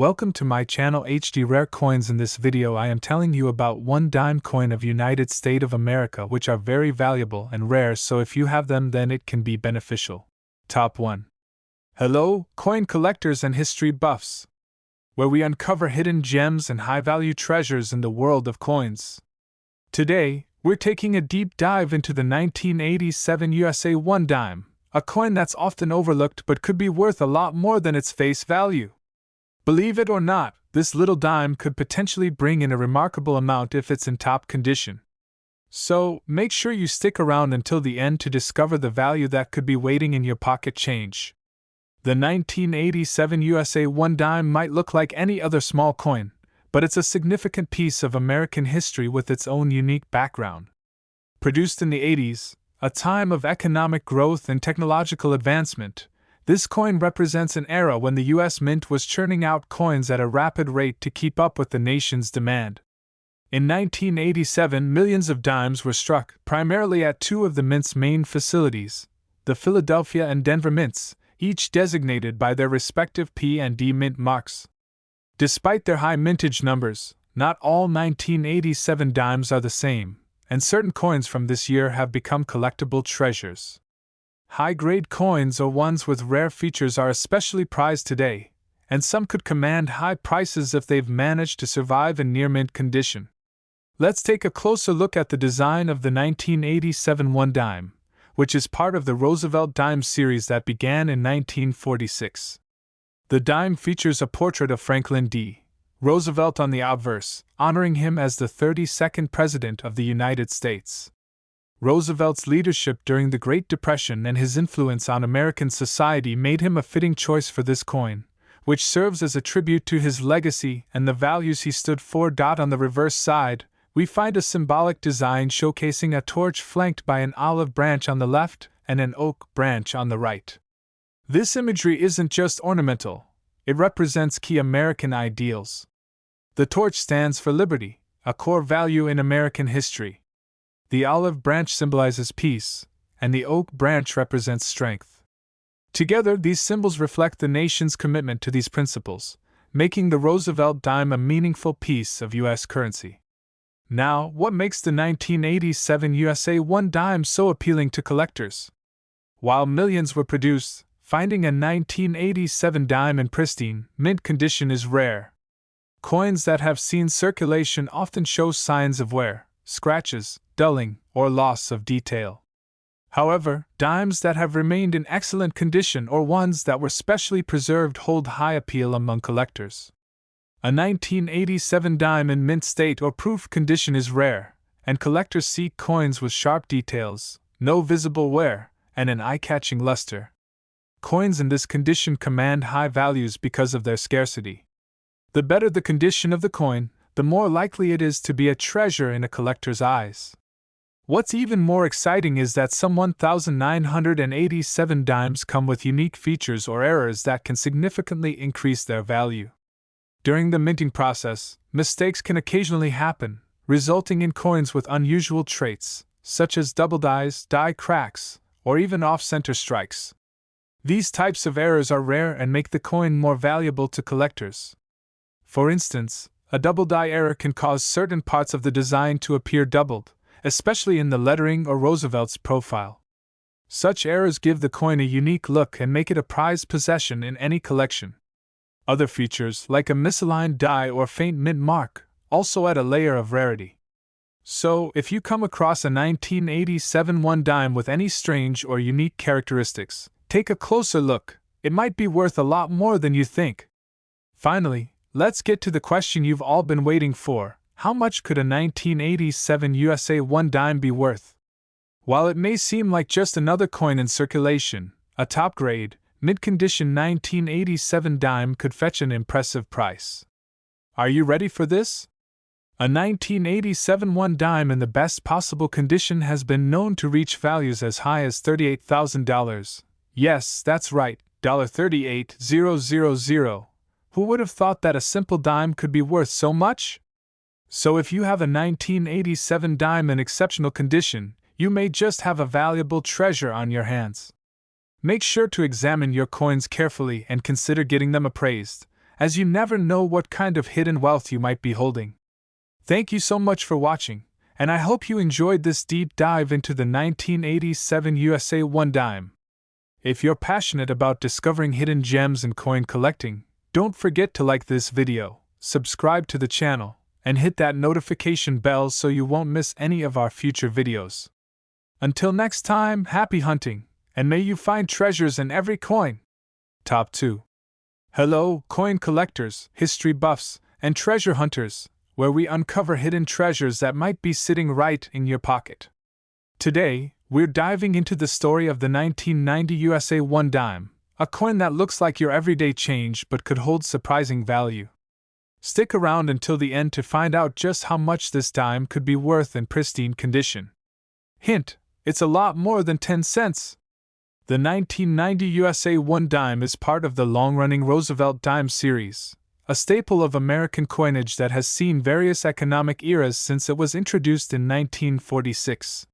Welcome to my channel HD Rare Coins. In this video I am telling you about one dime coin of United States of America which are very valuable and rare, so if you have them then it can be beneficial. Top 1. Hello, coin collectors and history buffs, where we uncover hidden gems and high-value treasures in the world of coins. Today, we're taking a deep dive into the 1987 USA 1 dime, a coin that's often overlooked but could be worth a lot more than its face value. Believe it or not, this little dime could potentially bring in a remarkable amount if it's in top condition. So, make sure you stick around until the end to discover the value that could be waiting in your pocket change. The 1987 USA 1 dime might look like any other small coin, but it's a significant piece of American history with its own unique background. Produced in the 80s, a time of economic growth and technological advancement, this coin represents an era when the U.S. Mint was churning out coins at a rapid rate to keep up with the nation's demand. In 1987, millions of dimes were struck, primarily at two of the Mint's main facilities, the Philadelphia and Denver Mints, each designated by their respective P and D Mint marks. Despite their high mintage numbers, not all 1987 dimes are the same, and certain coins from this year have become collectible treasures. High-grade coins or ones with rare features are especially prized today, and some could command high prices if they've managed to survive in near-mint condition. Let's take a closer look at the design of the 1987 1 dime, which is part of the Roosevelt dime series that began in 1946. The dime features a portrait of Franklin D. Roosevelt on the obverse, honoring him as the 32nd President of the United States. Roosevelt's leadership during the Great Depression and his influence on American society made him a fitting choice for this coin, which serves as a tribute to his legacy and the values he stood for. On the reverse side, we find a symbolic design showcasing a torch flanked by an olive branch on the left and an oak branch on the right. This imagery isn't just ornamental, it represents key American ideals. The torch stands for liberty, a core value in American history. The olive branch symbolizes peace, and the oak branch represents strength. Together, these symbols reflect the nation's commitment to these principles, making the Roosevelt dime a meaningful piece of U.S. currency. Now, what makes the 1987 USA 1 dime so appealing to collectors? While millions were produced, finding a 1987 dime in pristine, mint condition is rare. Coins that have seen circulation often show signs of wear, scratches, dulling, or loss of detail. However, dimes that have remained in excellent condition or ones that were specially preserved hold high appeal among collectors. A 1987 dime in mint state or proof condition is rare, and collectors seek coins with sharp details, no visible wear, and an eye-catching luster. Coins in this condition command high values because of their scarcity. The better the condition of the coin, the more likely it is to be a treasure in a collector's eyes. What's even more exciting is that some 1,987 dimes come with unique features or errors that can significantly increase their value. During the minting process, mistakes can occasionally happen, resulting in coins with unusual traits, such as double dies, die cracks, or even off-center strikes. These types of errors are rare and make the coin more valuable to collectors. For instance, a double die error can cause certain parts of the design to appear doubled, especially in the lettering or Roosevelt's profile. Such errors give the coin a unique look and make it a prized possession in any collection. Other features, like a misaligned die or faint mint mark, also add a layer of rarity. So, if you come across a 1987 1 dime with any strange or unique characteristics, take a closer look. It might be worth a lot more than you think. Finally, let's get to the question you've all been waiting for. How much could a 1987 USA 1 dime be worth? While it may seem like just another coin in circulation, a top-grade, mint-condition 1987 dime could fetch an impressive price. Are you ready for this? A 1987 1 dime in the best possible condition has been known to reach values as high as $38,000. Yes, that's right, $38,000. Who would have thought that a simple dime could be worth so much? So if you have a 1987 dime in exceptional condition, you may just have a valuable treasure on your hands. Make sure to examine your coins carefully and consider getting them appraised, as you never know what kind of hidden wealth you might be holding. Thank you so much for watching, and I hope you enjoyed this deep dive into the 1987 USA 1 dime. If you're passionate about discovering hidden gems and coin collecting, don't forget to like this video, subscribe to the channel, and hit that notification bell so you won't miss any of our future videos. Until next time, happy hunting, and may you find treasures in every coin. Top 2. Hello, coin collectors, history buffs, and treasure hunters, where we uncover hidden treasures that might be sitting right in your pocket. Today, we're diving into the story of the 1990 USA 1 dime, a coin that looks like your everyday change but could hold surprising value. Stick around until the end to find out just how much this dime could be worth in pristine condition. Hint: it's a lot more than 10 cents. The 1990 USA 1 dime is part of the long-running Roosevelt dime series, a staple of American coinage that has seen various economic eras since it was introduced in 1946.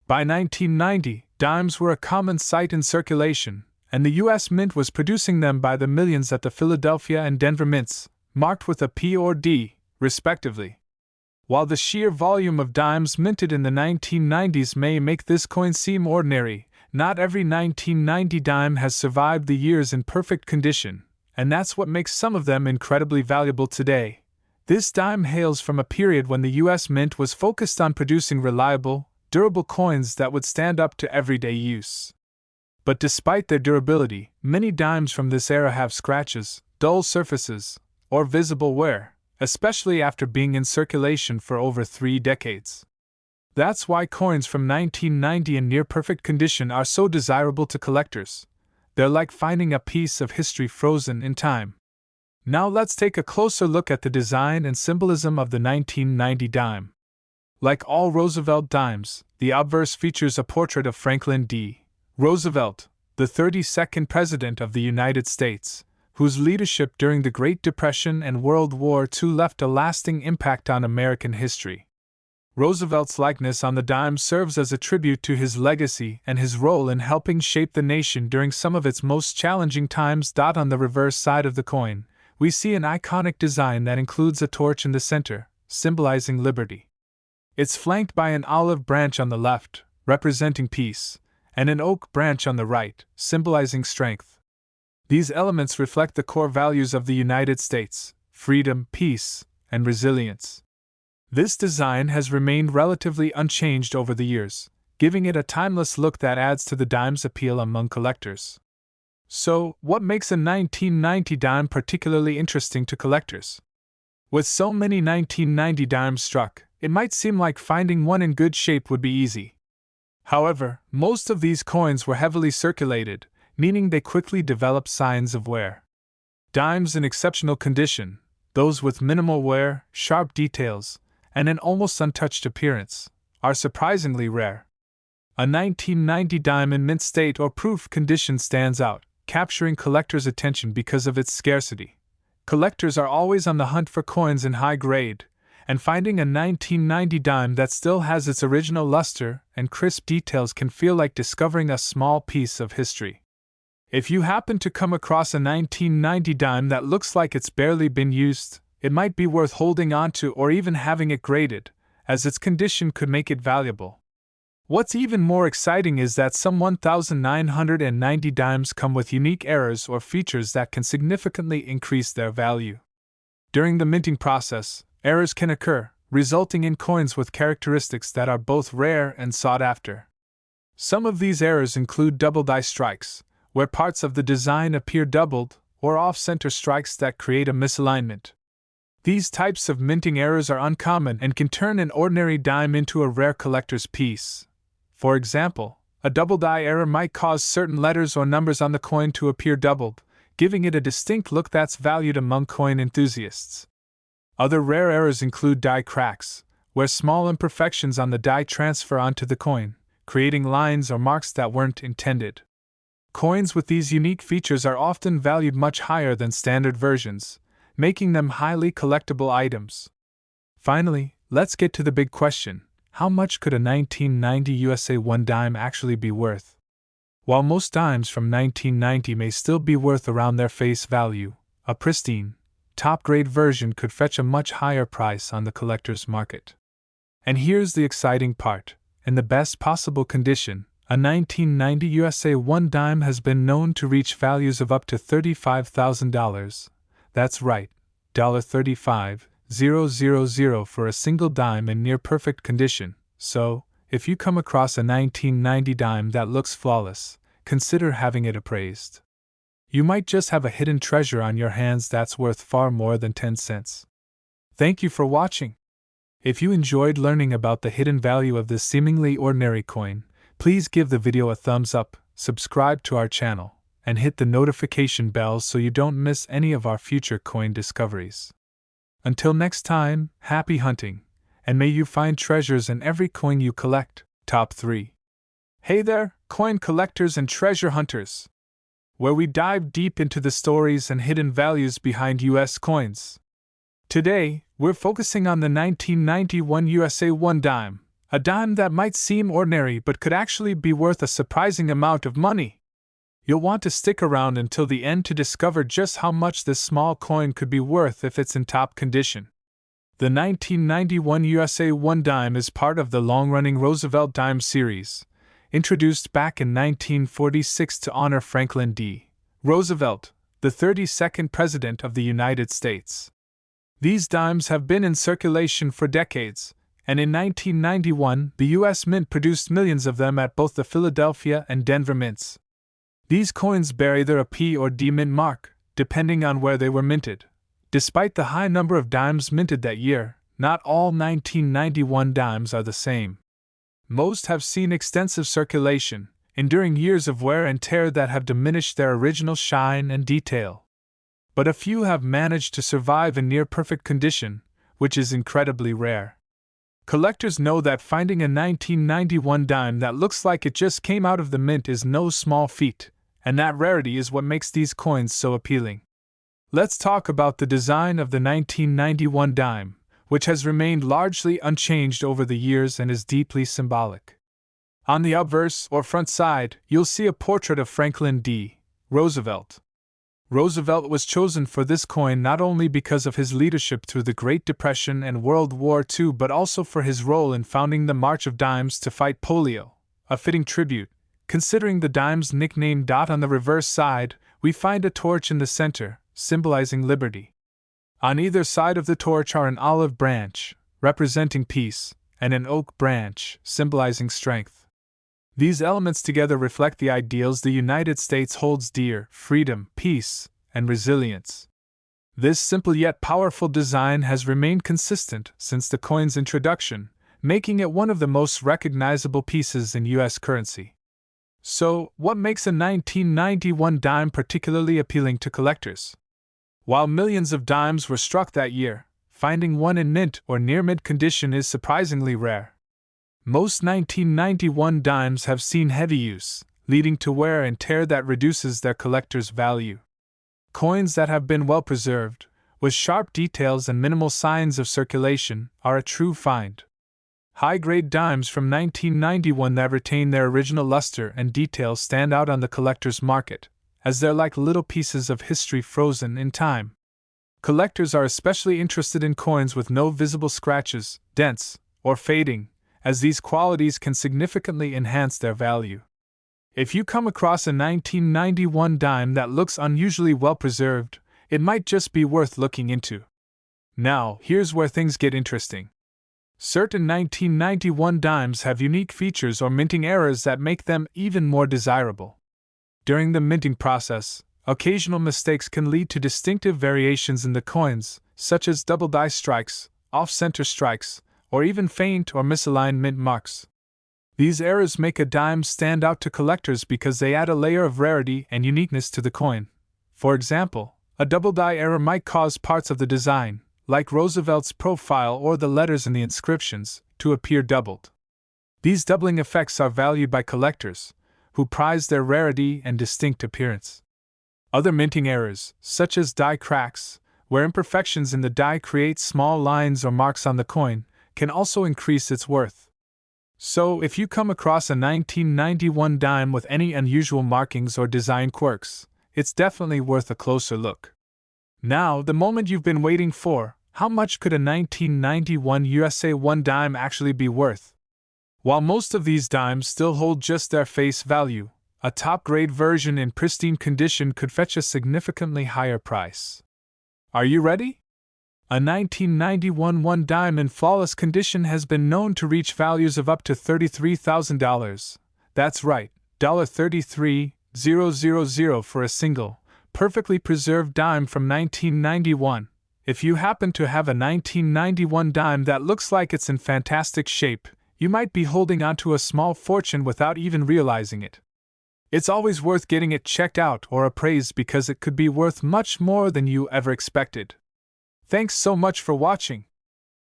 By 1990, dimes were a common sight in circulation, and the U.S. Mint was producing them by the millions at the Philadelphia and Denver mints, marked with a P or D, respectively. While the sheer volume of dimes minted in the 1990s may make this coin seem ordinary, not every 1990 dime has survived the years in perfect condition, and that's what makes some of them incredibly valuable today. This dime hails from a period when the U.S. Mint was focused on producing reliable, durable coins that would stand up to everyday use. But despite their durability, many dimes from this era have scratches, dull surfaces, or visible wear, especially after being in circulation for over 3 decades. That's why coins from 1990 in near-perfect condition are so desirable to collectors. They're like finding a piece of history frozen in time. Now let's take a closer look at the design and symbolism of the 1990 dime. Like all Roosevelt dimes, the obverse features a portrait of Franklin D. Roosevelt, the 32nd President of the United States, whose leadership during the Great Depression and World War II left a lasting impact on American history. Roosevelt's likeness on the dime serves as a tribute to his legacy and his role in helping shape the nation during some of its most challenging times. On the reverse side of the coin, we see an iconic design that includes a torch in the center, symbolizing liberty. It's flanked by an olive branch on the left, representing peace, and an oak branch on the right, symbolizing strength. These elements reflect the core values of the United States: freedom, peace, and resilience. This design has remained relatively unchanged over the years, giving it a timeless look that adds to the dime's appeal among collectors. So, what makes a 1990 dime particularly interesting to collectors? With so many 1990 dimes struck, it might seem like finding one in good shape would be easy. However, most of these coins were heavily circulated, meaning they quickly developed signs of wear. Dimes in exceptional condition, those with minimal wear, sharp details, and an almost untouched appearance, are surprisingly rare. A 1990 dime in mint state or proof condition stands out, capturing collectors' attention because of its scarcity. Collectors are always on the hunt for coins in high grade, and finding a 1990 dime that still has its original luster and crisp details can feel like discovering a small piece of history. If you happen to come across a 1990 dime that looks like it's barely been used, it might be worth holding on to or even having it graded, as its condition could make it valuable. What's even more exciting is that some 1,990 dimes come with unique errors or features that can significantly increase their value. During the minting process, errors can occur, resulting in coins with characteristics that are both rare and sought after. Some of these errors include double die strikes, where parts of the design appear doubled, or off-center strikes that create a misalignment. These types of minting errors are uncommon and can turn an ordinary dime into a rare collector's piece. For example, a double die error might cause certain letters or numbers on the coin to appear doubled, giving it a distinct look that's valued among coin enthusiasts. Other rare errors include die cracks, where small imperfections on the die transfer onto the coin, creating lines or marks that weren't intended. Coins with these unique features are often valued much higher than standard versions, making them highly collectible items. Finally, let's get to the big question: how much could a 1990 USA 1 dime actually be worth? While most dimes from 1990 may still be worth around their face value, a pristine, top-grade version could fetch a much higher price on the collector's market. And here's the exciting part. In the best possible condition, a 1990 USA 1 dime has been known to reach values of up to $35,000. That's right, $35,000 for a single dime in near-perfect condition. So, if you come across a 1990 dime that looks flawless, consider having it appraised. You might just have a hidden treasure on your hands that's worth far more than 10 cents. Thank you for watching. If you enjoyed learning about the hidden value of this seemingly ordinary coin, please give the video a thumbs up, subscribe to our channel, and hit the notification bell so you don't miss any of our future coin discoveries. Until next time, happy hunting, and may you find treasures in every coin you collect. Top 3. Hey there, coin collectors and treasure hunters! Where we dive deep into the stories and hidden values behind US coins. Today, we're focusing on the 1991 USA 1 dime, a dime that might seem ordinary but could actually be worth a surprising amount of money. You'll want to stick around until the end to discover just how much this small coin could be worth if it's in top condition. The 1991 USA 1 dime is part of the long-running Roosevelt dime series, introduced back in 1946 to honor Franklin D. Roosevelt, the 32nd President of the United States. These dimes have been in circulation for decades, and in 1991 the U.S. Mint produced millions of them at both the Philadelphia and Denver mints. These coins bear either a P or D mint mark, depending on where they were minted. Despite the high number of dimes minted that year, not all 1991 dimes are the same. Most have seen extensive circulation, enduring years of wear and tear that have diminished their original shine and detail. But a few have managed to survive in near-perfect condition, which is incredibly rare. Collectors know that finding a 1991 dime that looks like it just came out of the mint is no small feat, and that rarity is what makes these coins so appealing. Let's talk about the design of the 1991 dime, which has remained largely unchanged over the years and is deeply symbolic. On the obverse, or front side, you'll see a portrait of Franklin D. Roosevelt. Roosevelt was chosen for this coin not only because of his leadership through the Great Depression and World War II but also for his role in founding the March of Dimes to fight polio, a fitting tribute. Considering the dime's nickname. On the reverse side, we find a torch in the center, symbolizing liberty. On either side of the torch are an olive branch, representing peace, and an oak branch, symbolizing strength. These elements together reflect the ideals the United States holds dear: freedom, peace, and resilience. This simple yet powerful design has remained consistent since the coin's introduction, making it one of the most recognizable pieces in U.S. currency. So, what makes a 1991 dime particularly appealing to collectors? While millions of dimes were struck that year, finding one in mint or near-mint condition is surprisingly rare. Most 1991 dimes have seen heavy use, leading to wear and tear that reduces their collector's value. Coins that have been well preserved, with sharp details and minimal signs of circulation, are a true find. High-grade dimes from 1991 that retain their original luster and detail stand out on the collector's market, as they're like little pieces of history frozen in time. Collectors are especially interested in coins with no visible scratches, dents, or fading, as these qualities can significantly enhance their value. If you come across a 1991 dime that looks unusually well preserved, it might just be worth looking into. Now, here's where things get interesting. Certain 1991 dimes have unique features or minting errors that make them even more desirable. During the minting process, occasional mistakes can lead to distinctive variations in the coins, such as double die strikes, off-center strikes, or even faint or misaligned mint marks. These errors make a dime stand out to collectors because they add a layer of rarity and uniqueness to the coin. For example, a double die error might cause parts of the design, like Roosevelt's profile or the letters in the inscriptions, to appear doubled. These doubling effects are valued by collectors, who prize their rarity and distinct appearance. Other minting errors, such as die cracks, where imperfections in the die create small lines or marks on the coin, can also increase its worth. So, if you come across a 1991 dime with any unusual markings or design quirks, it's definitely worth a closer look. Now, the moment you've been waiting for: how much could a 1991 USA 1 dime actually be worth? While most of these dimes still hold just their face value, a top-grade version in pristine condition could fetch a significantly higher price. Are you ready? A 1991 1 dime in flawless condition has been known to reach values of up to $33,000. That's right, $33,000 for a single, perfectly preserved dime from 1991. If you happen to have a 1991 dime that looks like it's in fantastic shape, you might be holding onto a small fortune without even realizing it. It's always worth getting it checked out or appraised because it could be worth much more than you ever expected. Thanks so much for watching.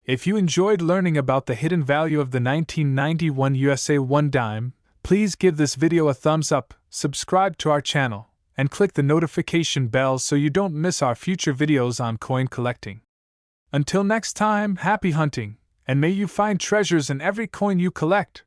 If you enjoyed learning about the hidden value of the 1991 USA 1 dime, please give this video a thumbs up, subscribe to our channel, and click the notification bell so you don't miss our future videos on coin collecting. Until next time, happy hunting, and may you find treasures in every coin you collect.